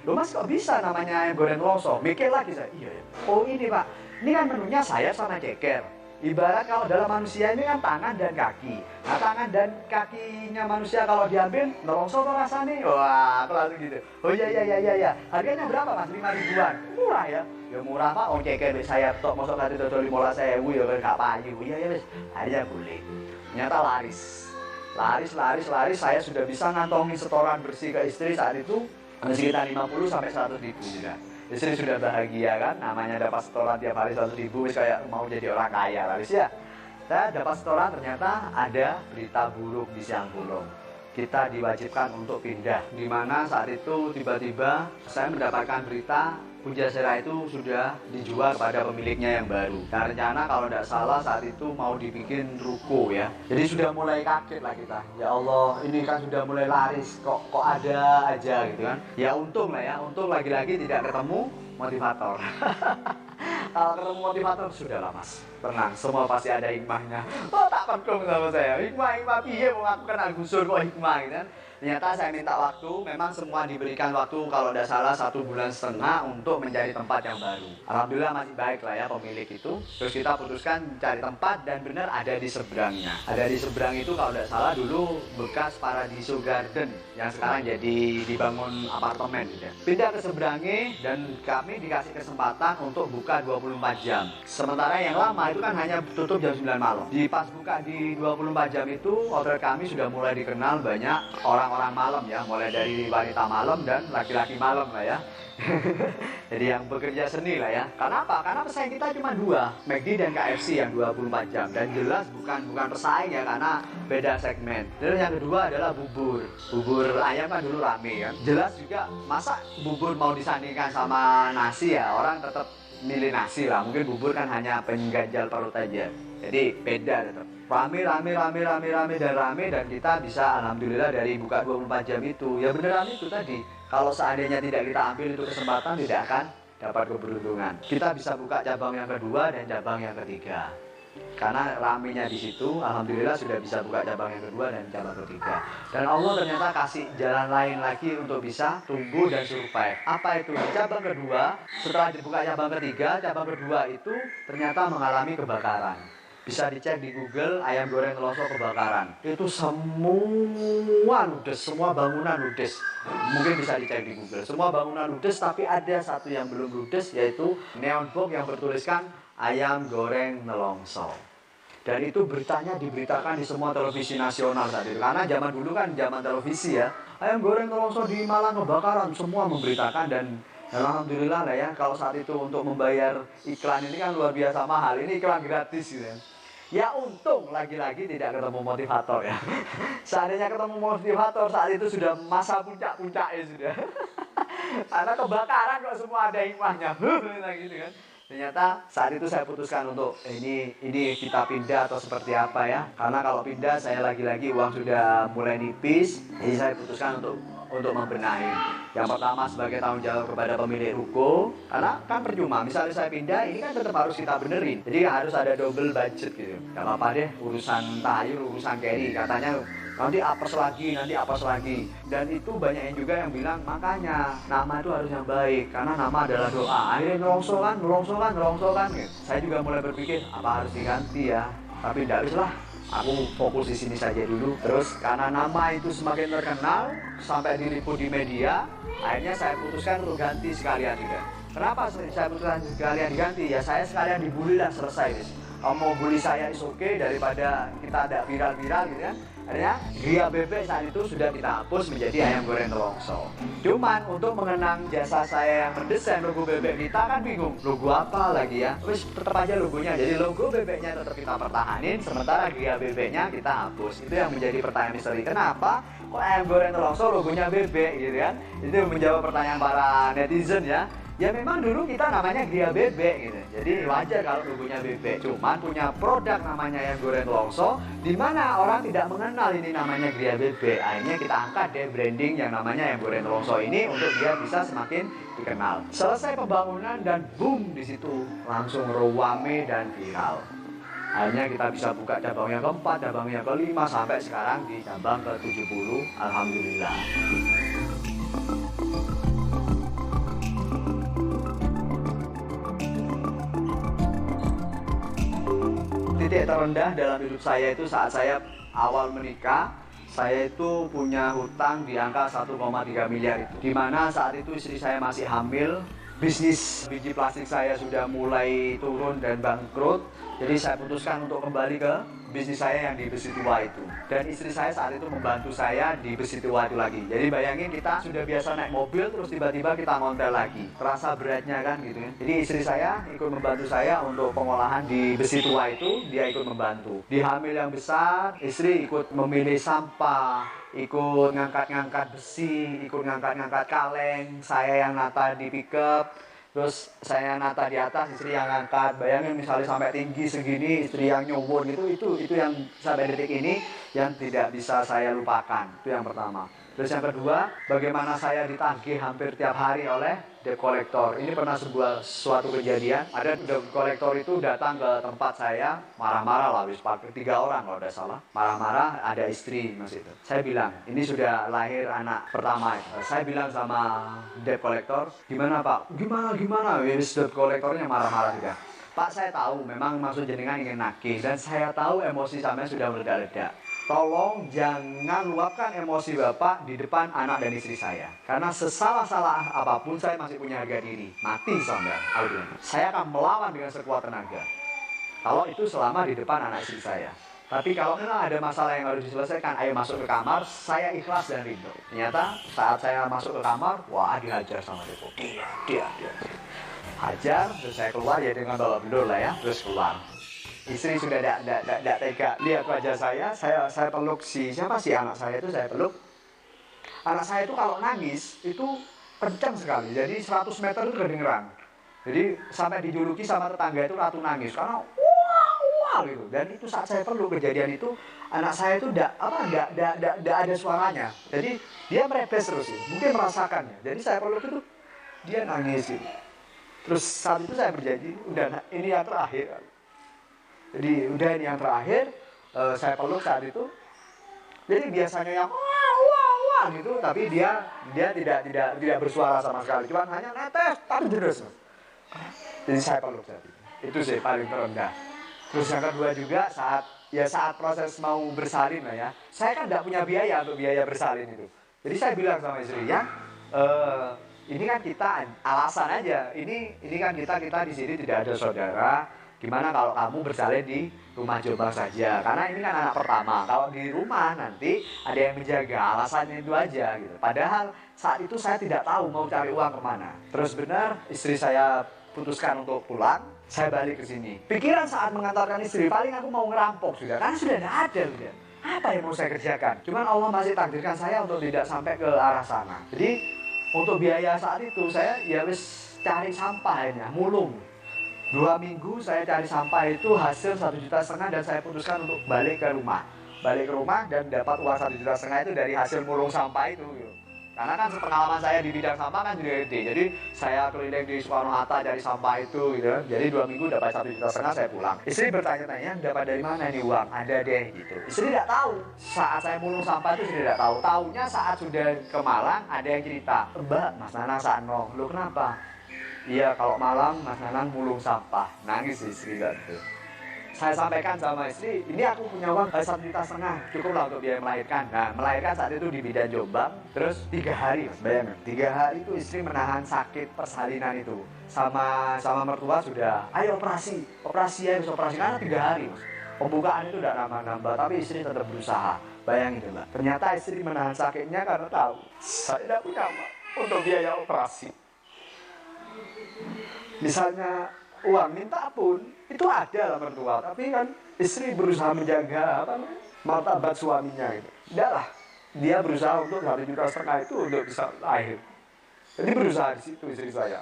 Loh Mas kok bisa namanya ayam goreng Nelongso? Mikir lagi saya. Iya ya. Oh ini Pak, ini kan menunya sayap sama ceker. Ibarat kalau dalam manusia ini kan tangan dan kaki. Nah tangan dan kakinya manusia kalau diambil Nelongso tuh rasanya. Wah, aku langsung gitu. Oh iya. Harganya berapa Mas? 5 ribuan. Murah ya? Ya murah Pak. Oh ceker sayap tok mosok kate dodol 15.000 ya kan gak payu. Iya wis. Akhirnya boleh. Ternyata laris. Laris, saya sudah bisa ngantongi setoran bersih ke istri saat itu sekitar 50 sampai 100 ribu juga. Istri sudah bahagia kan, namanya dapat setoran tiap hari 100 ribu, kayak mau jadi orang kaya laris ya. Saya dapat setoran, ternyata ada berita buruk di siang bolong. Kita diwajibkan untuk pindah, di mana saat itu tiba-tiba saya mendapatkan berita Pujasera itu sudah dijual kepada pemiliknya yang baru. Nah rencana kalau tidak salah saat itu mau dibikin ruko ya. Jadi sudah mulai kaget lah kita. Ya Allah, ini kan sudah mulai laris, kok ada aja gitu kan. Ya untung lah ya, untung lagi-lagi tidak ketemu motivator. Kalau ketemu motivator sudah lah Mas, tenang, semua pasti ada hikmahnya. Oh tak perlu sama saya, hikmah piye mau aku kenal gusur kok hikmah gitu kan. Ternyata saya minta waktu, memang semua diberikan waktu kalau tidak salah 1,5 bulan untuk mencari tempat yang baru. Alhamdulillah masih baik lah ya pemilik itu. Terus kita putuskan cari tempat dan benar ada di seberangnya. Ada di seberang itu kalau tidak salah dulu bekas Paradiso Garden yang sekarang jadi dibangun apartemen gitu ya. Pindah ke seberangnya dan kami dikasih kesempatan untuk buka 24 jam. Sementara yang lama itu kan hanya tutup jam 9 malam. Di pas buka di 24 jam itu hotel kami sudah mulai dikenal banyak orang malam ya, mulai dari wanita malam dan laki-laki malam lah ya. Jadi yang bekerja seni lah ya. Karena apa? Karena pesaing kita cuma 2, McD dan KFC yang 24 jam. Dan jelas bukan pesaing ya, karena beda segmen. Dan yang kedua adalah bubur. Bubur ayam kan dulu rame kan. Jelas juga masa bubur mau disandingkan sama nasi ya, orang tetap milih nasi lah. Mungkin bubur kan hanya pengganjal perut aja. Jadi beda tetap. Rame dan kita bisa alhamdulillah dari buka 24 jam itu. Ya beneran itu tadi. Kalau seandainya tidak kita ambil itu kesempatan, tidak akan dapat keberuntungan. Kita bisa buka cabang yang kedua dan cabang yang ketiga. Karena ramenya di situ, alhamdulillah sudah bisa buka cabang yang kedua dan cabang ketiga. Dan Allah ternyata kasih jalan lain lagi untuk bisa tumbuh dan survive. Apa itu? Cabang kedua, setelah dibuka cabang ketiga, cabang kedua itu ternyata mengalami kebakaran. Bisa dicek di Google, ayam goreng Nelongso kebakaran. Itu semua ludes, semua bangunan ludes. Mungkin bisa dicek di Google. Semua bangunan ludes, tapi ada satu yang belum ludes, yaitu neon box yang bertuliskan ayam goreng Nelongso. Dan itu beritanya diberitakan di semua televisi nasional saat itu. Karena zaman dulu kan zaman televisi ya. Ayam goreng Nelongso di Malang kebakaran, semua memberitakan dan alhamdulillah lah ya, kalau saat itu untuk membayar iklan ini kan luar biasa mahal. Ini iklan gratis gitu ya. Ya untung lagi-lagi tidak ketemu motivator ya. Seandainya ketemu motivator saat itu sudah masa puncak-puncaknya sudah. Karena kebakaran kok semua ada hikmahnya. Gitu kan. Ternyata saat itu saya putuskan untuk ini kita pindah atau seperti apa ya. Karena kalau pindah saya lagi-lagi uang sudah mulai nipis. Jadi saya putuskan untuk membenahi. Yang pertama sebagai tanggung jawab kepada pemilik ruko, karena kan percuma, misalnya saya pindah, ini kan tetap harus kita benerin. Jadi harus ada double budget gitu. Gak apa-apa deh, urusan tayur, urusan carry. Katanya nanti apes lagi. Dan itu banyak yang juga yang bilang, makanya nama itu harus yang baik, karena nama adalah doa. Akhirnya nelongso kan gitu. Saya juga mulai berpikir, apa harus diganti ya, tapi tidak usah, aku fokus di sini saja dulu. Terus karena nama itu semakin terkenal sampai diliput di media, akhirnya saya putuskan untuk ganti sekalian juga. Kenapa saya putuskan sekalian diganti? Ya saya sekalian dibully lah, selesai. Kamu mau bully saya is oke, daripada kita ada viral-viral gitu kan. Akhirnya Gria Bebek saat itu sudah kita hapus menjadi Ayam Goreng Nelongso. Cuman untuk mengenang jasa saya yang mendesain logo bebek kita kan bingung, logo apa lagi ya? Terus tetap aja logonya, jadi logo bebeknya tetap kita pertahanin, sementara Gria Bebeknya kita hapus. Itu yang menjadi pertanyaan misteri. Kenapa kok Ayam Goreng Nelongso logonya bebek gitu kan? Itu menjawab pertanyaan para netizen ya. Ya memang dulu kita namanya Gria Bebek gitu. Jadi wajar kalau logonya bebek. Cuman punya produk namanya Ayam Goreng Nelongso, di mana orang tidak mengenal ini namanya Gria Bebek. Akhirnya kita angkat deh branding yang namanya Ayam Goreng Nelongso ini untuk dia bisa semakin dikenal. Selesai pembangunan dan boom di situ langsung rame dan viral. Akhirnya kita bisa buka cabang yang keempat, cabang yang kelima, sampai sekarang di cabang ke-70. Alhamdulillah. Titik terendah dalam hidup saya itu saat saya awal menikah. Saya itu punya hutang di angka 1,3 miliar itu. Dimana saat itu istri saya masih hamil, bisnis biji plastik saya sudah mulai turun dan bangkrut. Jadi saya putuskan untuk kembali ke bisnis saya yang di Besi Tua itu. Dan istri saya saat itu membantu saya di Besi Tua itu lagi. Jadi bayangin kita sudah biasa naik mobil, terus tiba-tiba kita ngontel lagi. Terasa beratnya kan gitu kan. Jadi istri saya ikut membantu saya untuk pengolahan di Besi Tua itu, dia ikut membantu. Di hamil yang besar, istri ikut memilih sampah, ikut ngangkat-ngangkat besi, ikut ngangkat-ngangkat kaleng, saya yang nata di pickup. Terus saya nata di atas, istri yang ngangkat. Bayangin misalnya sampai tinggi segini, istri yang nyuwun itu yang sampai detik ini yang tidak bisa saya lupakan. Itu yang pertama. Terus yang kedua, bagaimana saya ditagih hampir tiap hari oleh debt collector. Ini pernah suatu kejadian, ada debt collector itu datang ke tempat saya, marah-marah lah, habis pakai 3 orang kalau tidak salah. Marah-marah, ada istri mas itu. Saya bilang, ini sudah lahir anak pertama. Saya bilang sama debt collector, gimana pak? Gimana? Wis debt collectornya marah-marah juga. Pak, saya tahu memang maksud jenengan ingin nagih, dan saya tahu emosi sampai sudah meledak-ledak. Tolong jangan luapkan emosi Bapak di depan anak dan istri saya. Karena sesalah-salah apapun saya masih punya harga diri. Mati sampai Audrey. Saya akan melawan dengan sekuat tenaga. Kalau itu selama di depan anak istri saya. Tapi kalau memang ada masalah yang harus diselesaikan, ayo masuk ke kamar, saya ikhlas dan rindu. Ternyata saat saya masuk ke kamar, wah dihajar sama Depo. Dia. Hajar, terus saya keluar ya dengan bawa belur lah ya, terus keluar. Istri sudah tidak tega lihat wajah saya peluk siapa sih anak saya itu, saya peluk. Anak saya itu kalau nangis itu kencang sekali, jadi 100 meter itu kedengeran. Jadi sampai dijuluki sama tetangga itu ratu nangis karena wah gitu. Dan itu saat saya peluk kejadian itu, anak saya itu tidak ada suaranya. Jadi dia merepes terus sih, mungkin merasakannya. Jadi saya peluk itu dia nangis gitu. Terus saat itu saya berjanji, udah ini yang terakhir. Jadi udah ini yang terakhir, saya peluk saat itu. Jadi biasanya yang wah gitu, tapi dia tidak bersuara sama sekali, cuma hanya netes, tapi deres. Jadi saya peluk saat itu sih paling terendah. Terus yang kedua juga saat proses mau bersalin lah ya, saya kan tidak punya biaya untuk biaya bersalin itu. Jadi saya bilang sama istri ya, ini kan kita alasan aja, ini kan kita di sini tidak ada saudara. Gimana kalau kamu bersalin di rumah Jombang saja? Karena ini kan anak pertama. Kalau di rumah nanti ada yang menjaga, alasannya itu aja gitu. Padahal saat itu saya tidak tahu mau cari uang kemana. Terus benar istri saya putuskan untuk pulang, saya balik ke sini. Pikiran saat mengantarkan istri, paling aku mau ngerampok sudah. Karena sudah tidak ada sudah. Apa yang mau saya kerjakan? Cuman Allah masih takdirkan saya untuk tidak sampai ke arah sana. Jadi untuk biaya saat itu saya ya wis cari sampah akhirnya, mulung. 2 minggu saya cari sampah itu hasil 1,5 juta dan saya putuskan untuk balik ke rumah dan dapat uang 1,5 juta itu dari hasil mulung sampah itu gitu. Karena kan pengalaman saya di bidang sampah kan juga gede. Jadi saya keliling di Soekarno-Hatta cari sampah itu gitu. Jadi 2 minggu dapat 1,5 juta saya pulang. Istri bertanya-tanya, dapat dari mana ini uang? Ada deh gitu. Istri tidak tahu. Saat saya mulung sampah itu istri tidak tahu. Taunya saat sudah ke Malang ada yang cerita, Mbak, Mas Nanang sakno. Lu kenapa? Iya, kalau malam Mas Nanang mulung sampah. Nangis istri gitu. Saya sampaikan sama istri, ini aku punya uang 1,5 juta, cukup lah untuk biaya melahirkan. Nah, melahirkan saat itu di Bidan Jombang, terus 3 hari, Mas, bayangin, 3 hari itu istri menahan sakit persalinan itu. Sama mertua sudah, ayo operasi ya, harus operasi, karena 3 hari, Mas. Pembukaan itu udah nambah-nambah, tapi istri tetap berusaha. Bayangin, Mbak. Ternyata istri menahan sakitnya karena tahu, saya tidak punya uang untuk biaya operasi. Misalnya uang minta pun itu ada lah mertua, tapi kan istri berusaha menjaga martabat suaminya gitu. Tidak lah, dia berusaha untuk 1,5 juta itu untuk bisa lahir. Jadi berusaha di situ istri saya.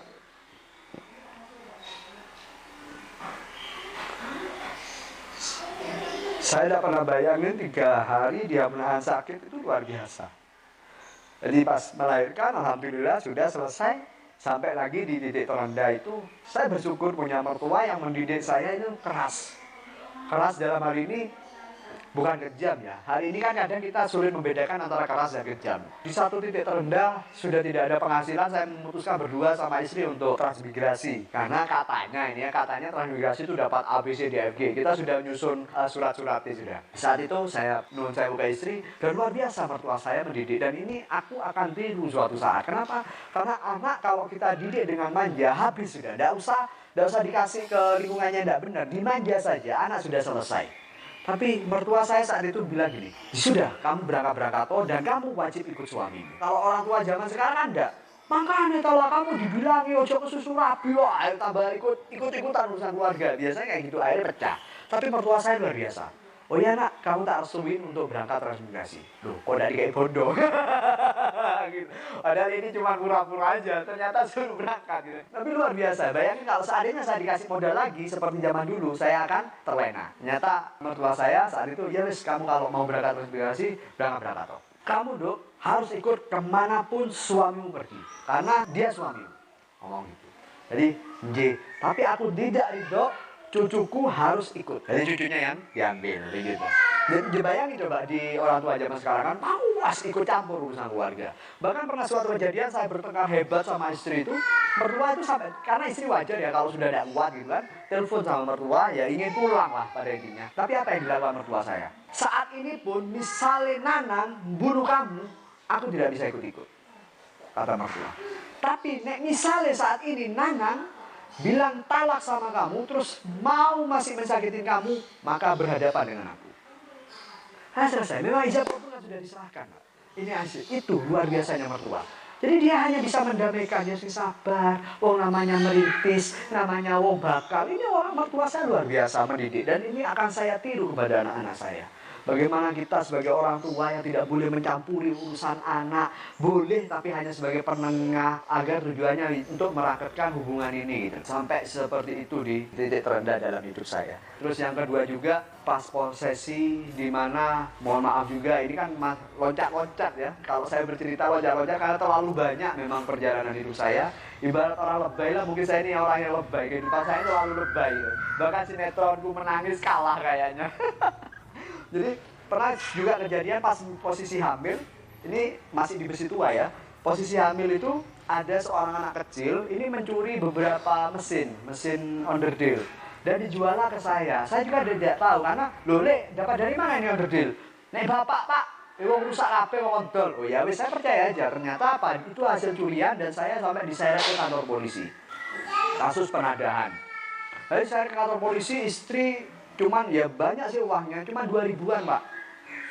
Saya tidak pernah bayangin 3 hari dia menahan sakit itu luar biasa. Jadi pas melahirkan alhamdulillah sudah selesai. Sampai lagi di titik terendah itu, saya bersyukur punya mertua yang mendidik saya itu keras. Keras dalam hal ini bukan kejam ya. Hari ini kan kadang kita sulit membedakan antara keras dan kejam. Di satu titik terendah, sudah tidak ada penghasilan, saya memutuskan berdua sama istri untuk transmigrasi. Karena katanya transmigrasi itu dapat A, B, C, D, F, G. Kita sudah menyusun surat-suratnya sudah. Saat itu saya ke istri, dan luar biasa mertua saya mendidik. Dan ini aku akan tiru suatu saat. Kenapa? Karena anak kalau kita didik dengan manja, habis sudah. Tidak usah dikasih ke lingkungannya tidak benar. Dimanja saja, anak sudah selesai. Tapi mertua saya saat itu bilang gini, sudah kamu berangkat toh dan kamu wajib ikut suami. Kalau orang tua zaman sekarang kan enggak. Makanya kalau kamu dibilangi ojo ke susu rabi, ayo tambah ikut-ikutan urusan keluarga. Biasanya kayak gitu akhirnya pecah. Tapi mertua saya luar biasa. Oh iya nak, kamu tak restuin untuk berangkat transmigrasi. Loh, kok dari kayak bodoh? Gitu. Padahal ini cuma pura-pura aja, ternyata suruh berangkat gitu. Tapi luar biasa, bayangin kalau seandainya saya dikasih modal lagi seperti zaman dulu, saya akan terlena. Ternyata mertua saya saat itu, ya wis kamu kalau mau berangkat transmigrasi, berangkat toh. Kamu Dok, harus ikut kemanapun suamimu pergi, karena dia suamimu. Ngomong gitu. Jadi, tapi aku tidak ridho, cucuku harus ikut. Jadi cucunya yang diambil, gitu. Dan dibayangin coba di orang tua zaman sekarang kan mawas ikut campur urusan keluarga. Bahkan pernah suatu kejadian saya bertengkar hebat sama istri itu, mertua itu sampai, karena istri wajar ya kalau sudah tidak kuat gitu kan, telepon sama mertua ya ingin pulang lah pada intinya. Tapi apa yang dilakukan mertua saya? Saat ini pun misalnya Nanang bunuh kamu, aku tidak bisa ikut-ikut, kata mertua. Tapi misalnya saat ini Nanang bilang talak sama kamu, terus masih mensakitin kamu, maka berhadapan dengan aku. Selesai. Memang ijab kabul sudah diserahkan. Ini asik. Itu luar biasanya mertua. Jadi dia hanya bisa mendamaikan, dia sabar. Namanya merintis, namanya bakal. Ini orang mertua saya luar biasa mendidik, dan ini akan saya tiru kepada anak-anak saya. Bagaimana kita sebagai orang tua yang tidak boleh mencampuri urusan anak, boleh tapi hanya sebagai penengah agar tujuannya untuk merakatkan hubungan ini gitu. Sampai seperti itu di titik terendah dalam hidup saya. Terus yang kedua juga pas prosesi di mana mohon maaf juga ini kan loncat-loncat ya. Kalau saya bercerita loncat-loncat karena terlalu banyak memang perjalanan hidup saya. Ibarat orang lebay lah, mungkin saya ini orang yang lebay. Kehidupan saya terlalu lebay. Bahkan sinetronku menangis kalah kayaknya. Jadi pernah juga kejadian pas posisi hamil, ini masih di Besi Tua ya. Posisi hamil itu ada seorang anak kecil, ini mencuri beberapa mesin onderdil dan dijuallah ke saya. Saya juga tidak tahu karena Lek, dapat dari mana ini onderdil? Nek bapak pak, wong rusak kabeh wong ondol. Oh ya wis, saya percaya aja. Ternyata apa? Itu hasil curian dan saya sampai diseret ke kantor polisi. Kasus penadahan. Lalu saya ke kantor polisi, istri cuman ya banyak sih uangnya, cuma 2.000-an Pak.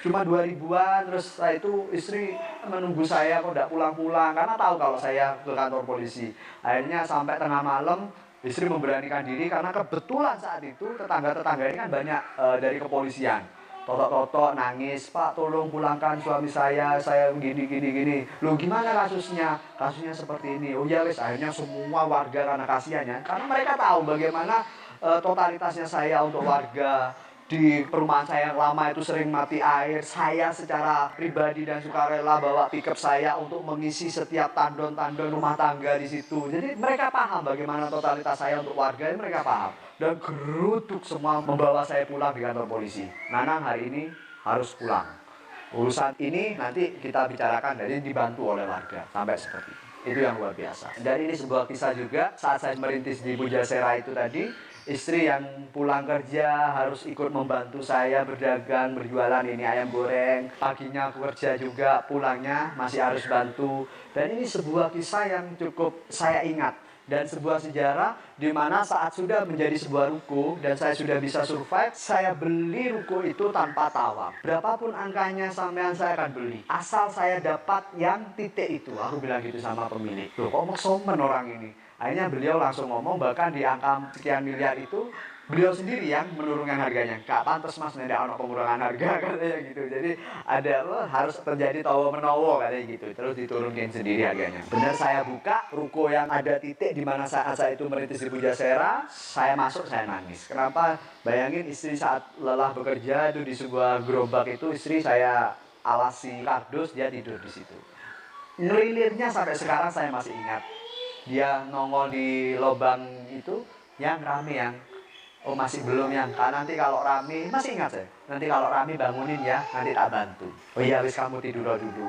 Cuma 2.000-an, terus setelah itu istri menunggu saya kok tidak pulang-pulang karena tahu kalau saya ke kantor polisi. Akhirnya sampai tengah malam istri memberanikan diri karena kebetulan saat itu tetangga-tetangga ini kan banyak dari kepolisian. Totok-totok nangis, Pak tolong pulangkan suami saya gini. Loh gimana kasusnya? Kasusnya seperti ini. Oh ya wes, akhirnya semua warga karena kasihannya, karena mereka tahu bagaimana totalitasnya saya untuk warga, di perumahan saya yang lama itu sering mati air. Saya secara pribadi dan sukarela bawa pickup saya untuk mengisi setiap tandon-tandon rumah tangga di situ. Jadi mereka paham bagaimana totalitas saya untuk warga, mereka paham. Dan gerutuk semua membawa saya pulang di kantor polisi. Nanang hari ini harus pulang. Urusan ini nanti kita bicarakan, jadi dibantu oleh warga sampai seperti itu. Itu yang luar biasa. Dan ini sebuah kisah juga saat saya merintis di Pujasera itu tadi. Istri yang pulang kerja harus ikut membantu saya berdagang, berjualan ini ayam goreng. Paginya aku kerja juga, pulangnya masih harus bantu. Dan ini sebuah kisah yang cukup saya ingat. Dan sebuah sejarah di mana saat sudah menjadi sebuah ruko dan saya sudah bisa survive, saya beli ruko itu tanpa tawar. Berapapun angkanya sampean saya akan beli. Asal saya dapat yang titik itu. Aku bilang gitu sama pemilik. Loh kok somen orang ini? Akhirnya beliau langsung ngomong bahkan di angka sekian miliar itu beliau sendiri yang menurunkan harganya. Gak pantas mas, tidak ada pengurangan harga katanya gitu. Jadi ada harus terjadi tawa menowo katanya gitu. Terus diturunin sendiri harganya. Benar saya buka ruko yang ada titik di mana saat saya itu merintis di Pujasera, saya masuk saya nangis. Kenapa? Bayangin istri saat lelah bekerja itu di sebuah gerobak itu istri saya alasi kardus, dia tidur di situ. Ngelilirnya sampai sekarang saya masih ingat. Dia nongol di lubang itu yang rame yang oh masih belum yang nanti kalau rame masih ingat saya nanti kalau rame bangunin ya nanti tak bantu. Oh iya wis kamu tidur dulu.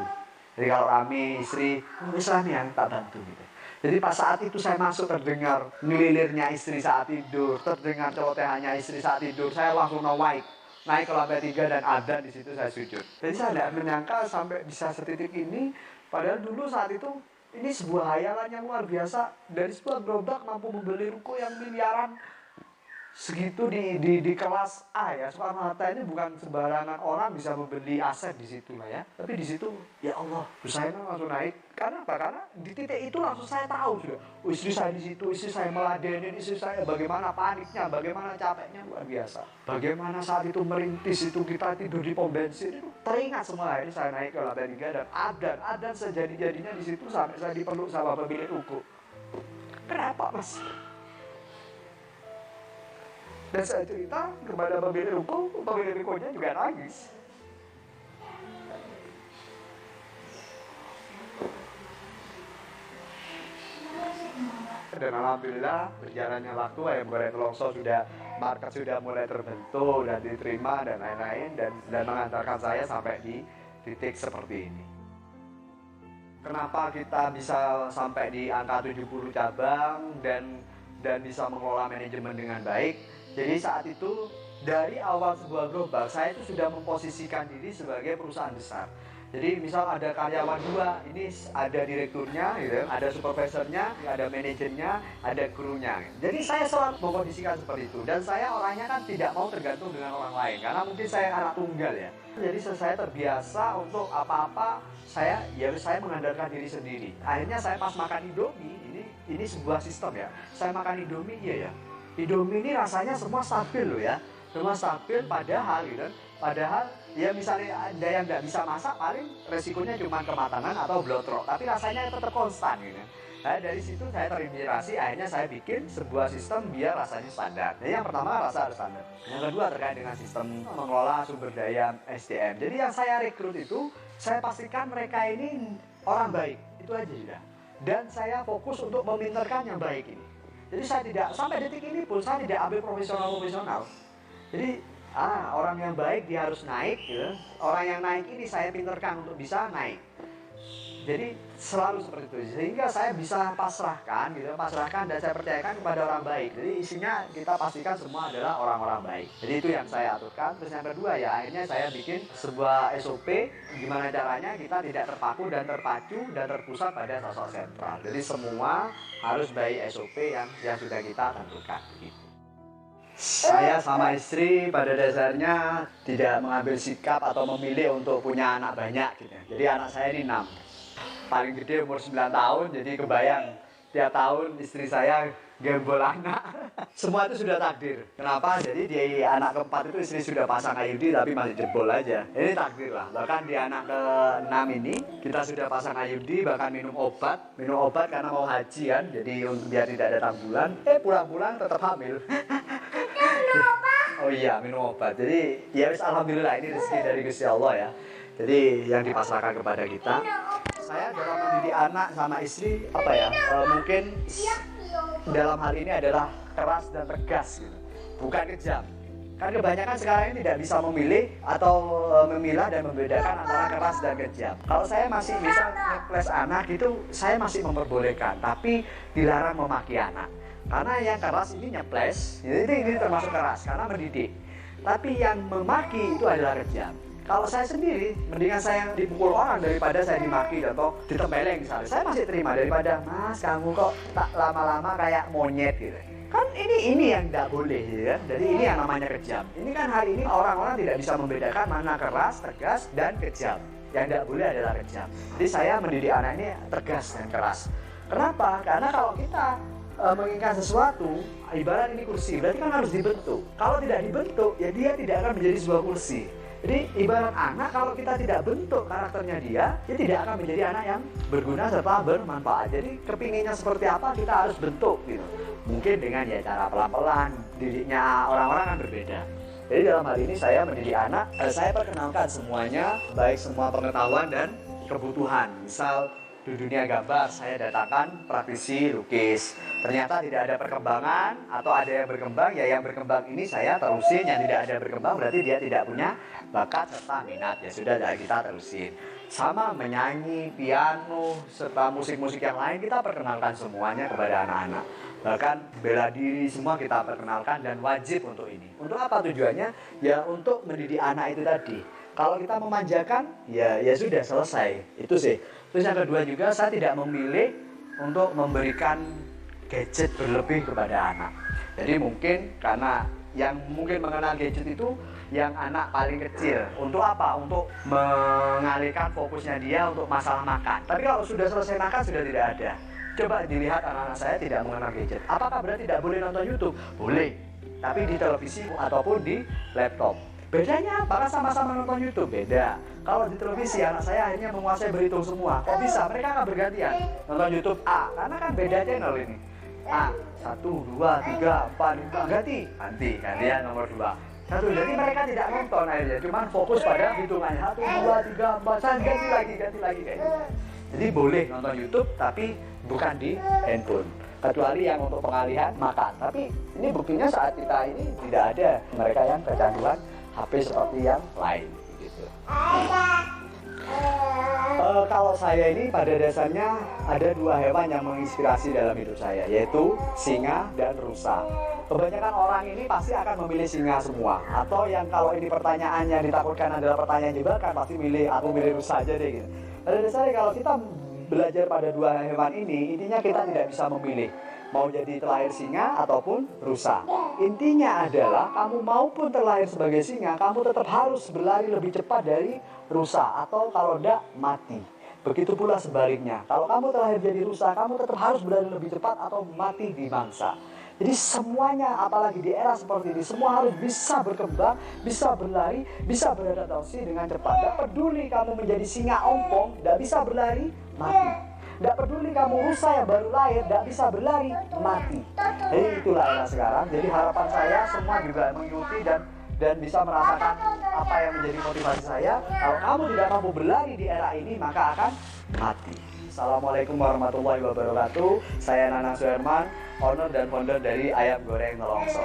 Jadi kalau rame istri wis rame yang tak bantu gitu. Jadi pas saat itu saya masuk terdengar ngelilirnya istri saat tidur, terdengar celotehannya istri saat tidur, saya langsung naik ke lantai 3 dan ada di situ saya sujud. Jadi saya tidak menyangka sampai bisa setitik ini. Padahal dulu saat itu ini sebuah hayalan yang luar biasa. Dari sebuah gerobak mampu membeli ruko yang miliaran segitu di kelas A ya. Soekarno-Hatta ini bukan sembarangan orang bisa membeli aset di situ lah ya. Tapi di situ ya Allah, saya langsung naik. Karena apa? Karena di titik itu langsung saya tahu sudah. Oh, istri saya di situ, istri saya meladenin istri saya. Bagaimana paniknya, bagaimana capeknya luar biasa. Bagaimana saat itu merintis itu kita tidur di pom bensin itu teringat semua. Ini saya naik ke lantai 3 dan adan sejadi-jadinya di situ sampai saya dipeluk sama pemilik ruko. Kenapa mas? Dan saya cerita kepada pemilik rukonya juga nangis. Dan alhamdulillah berjalannya waktu ayam goreng Nelongso sudah market sudah mulai terbentuk dan diterima dan lain-lain dan mengantarkan saya sampai di titik seperti ini. Kenapa kita bisa sampai di angka 70 cabang dan bisa mengelola manajemen dengan baik? Jadi saat itu dari awal sebuah gerobak saya itu sudah memposisikan diri sebagai perusahaan besar. Jadi misal ada karyawan 2, ini ada direkturnya, gitu, ada supervisornya, ada manajernya, ada krunya. Jadi saya selalu memposisikan seperti itu. Dan saya orangnya kan tidak mau tergantung dengan orang lain, karena mungkin saya anak tunggal ya. Jadi saya terbiasa untuk apa-apa saya mengandalkan diri sendiri. Akhirnya saya pas makan Indomie, ini sebuah sistem ya. Saya makan Indomie, iya ya. Indomie ini rasanya semua stabil loh ya. Semua stabil padahal gitu. Padahal ya misalnya ada yang nggak bisa masak paling resikonya cuma kematangan atau blotrok, tapi rasanya tetap konstan gitu. Nah, dari situ saya terinspirasi, akhirnya saya bikin sebuah sistem biar rasanya standar. Jadi yang pertama rasa harus standar. Yang kedua terkait dengan sistem mengelola sumber daya SDM. Jadi yang saya rekrut itu saya pastikan mereka ini orang baik, itu aja sudah. Dan saya fokus untuk meminterkan yang baik ini. Jadi saya tidak sampai detik ini pun saya tidak ambil profesional. Jadi orang yang baik dia harus naik gitu. Orang yang naik ini saya pinterkan untuk bisa naik. Jadi selalu seperti itu. Sehingga saya bisa pasrahkan dan saya percayakan kepada orang baik. Jadi isinya kita pastikan semua adalah orang-orang baik. Jadi itu yang saya aturkan. Terus yang kedua ya akhirnya saya bikin sebuah SOP gimana caranya kita tidak terpaku dan terpacu dan terpusat pada sosok sentral. Jadi semua harus by SOP yang sudah kita tentukan gitu. Saya sama istri pada dasarnya tidak mengambil sikap atau memilih untuk punya anak banyak gitu. Jadi anak saya ini 6. Paling gede umur 9 tahun, jadi kebayang tiap tahun istri saya gembol anak. Semua itu sudah takdir. Kenapa? Jadi di anak keempat itu istri sudah pasang IUD tapi masih jebol aja. Ini takdir lah. Bahkan di anak ke-6 ini kita sudah pasang IUD, bahkan minum obat karena mau haji kan. Jadi biar tidak ada tanggulan. Pulang-pulang tetap hamil. Oh iya, minum obat. Jadi ya wis alhamdulillah ini rezeki dari Gusti Allah ya. Jadi yang dipasrahkan kepada kita. Saya dalam mendidik anak sama istri apa ya? Mungkin dalam hal ini adalah keras dan tegas gitu. Bukan kejam. Kan kebanyakan sekarang ini tidak bisa memilih atau memilah dan membedakan antara keras dan kejam. Kalau saya masih bisa ngeples anak itu saya masih memperbolehkan, tapi dilarang memaki anak. Karena yang keras ini nyeples, jadi ini termasuk keras karena mendidik. Tapi yang memaki itu adalah kejam. Kalau saya sendiri, mendingan saya dipukul orang daripada saya dimaki atau ditempeleng misalnya. Saya masih terima daripada, Mas kamu kok tak lama-lama kayak monyet gitu. Kan ini yang tidak boleh ya. Jadi ini yang namanya kejam. Ini kan hari ini orang-orang tidak bisa membedakan mana keras, tegas, dan kejam. Yang tidak boleh adalah kejam. Jadi saya mendidik anak ini tegas dan keras. Kenapa? Karena kalau kita menginginkan sesuatu, ibarat ini kursi, berarti kan harus dibentuk. Kalau tidak dibentuk, ya dia tidak akan menjadi sebuah kursi. Jadi ibarat anak kalau kita tidak bentuk karakternya dia tidak akan menjadi anak yang berguna serta bermanfaat. Jadi kepinginnya seperti apa kita harus bentuk gitu. Mungkin dengan ya cara pelan-pelan, didiknya orang-orang kan berbeda. Jadi dalam hal ini saya mendidik anak, saya perkenalkan semuanya, baik semua pengetahuan dan kebutuhan. Misal di dunia gambar saya datangkan praktisi lukis, ternyata tidak ada perkembangan atau ada yang berkembang, ya yang berkembang ini saya terusin, yang tidak ada berkembang berarti dia tidak punya bakat serta minat, ya sudah kita terusin. Sama menyanyi, piano, serta musik-musik yang lain kita perkenalkan semuanya kepada anak-anak. Bahkan bela diri semua kita perkenalkan dan wajib untuk ini. Untuk apa tujuannya? Ya untuk mendidik anak itu tadi. Kalau kita memanjakan, ya sudah selesai. Itu sih. Terus yang kedua juga saya tidak memilih untuk memberikan gadget berlebih kepada anak. Jadi mungkin karena yang mungkin mengenal gadget itu yang anak paling kecil. Untuk apa? Untuk mengalihkan fokusnya dia untuk masalah makan. Tapi kalau sudah selesai makan sudah tidak ada. Coba dilihat anak-anak saya tidak mengenal gadget. Apakah berarti tidak boleh nonton YouTube? Boleh. Tapi di televisi ataupun di laptop. Bedanya apa? Kan sama-sama nonton YouTube, beda. Kalau di televisi anak saya akhirnya menguasai berhitung semua. Kok bisa? Mereka akan bergantian nonton YouTube A, karena kan beda channel ini. A, 1, 2, 3, 4, 5, gantian nomor 2. Jadi mereka tidak nonton akhirnya, cuma fokus pada hitungannya 1, 2, 3, 4, ganti lagi kayak gitu. Jadi boleh nonton YouTube tapi bukan di handphone. Kecuali yang untuk pengalihan makan. Tapi ini buktinya saat kita ini tidak ada mereka yang kecanduan HP seperti yang lain gitu. Kalau saya ini pada dasarnya ada dua hewan yang menginspirasi dalam hidup saya, yaitu singa dan rusa. Kebanyakan orang ini pasti akan memilih singa semua, atau yang kalau ini pertanyaannya ditakutkan adalah pertanyaan jebakan, pasti aku milih rusa aja deh gitu. Pada dasarnya kalau kita belajar pada dua hewan ini, intinya kita tidak bisa memilih mau jadi terlahir singa ataupun rusa. Intinya adalah kamu maupun terlahir sebagai singa, kamu tetap harus berlari lebih cepat dari rusa, atau kalau tidak mati. Begitu pula sebaliknya, kalau kamu terlahir jadi rusa, kamu tetap harus berlari lebih cepat atau mati di mangsa. Jadi semuanya, apalagi di era seperti ini, semua harus bisa berkembang, bisa berlari, bisa beradaptasi dengan cepat. Tidak peduli kamu menjadi singa ompong, tidak bisa berlari, mati. Tidak peduli kamu rusa yang baru lahir, tidak bisa berlari, mati. Jadi itulah era sekarang. Jadi harapan saya semua juga mengikuti dan bisa merasakan apa yang menjadi motivasi saya. Kalau kamu tidak mampu berlari di era ini, maka akan mati. Assalamualaikum warahmatullahi wabarakatuh. Saya Nanang Suherman, owner dan founder dari Ayam Goreng Nolongso.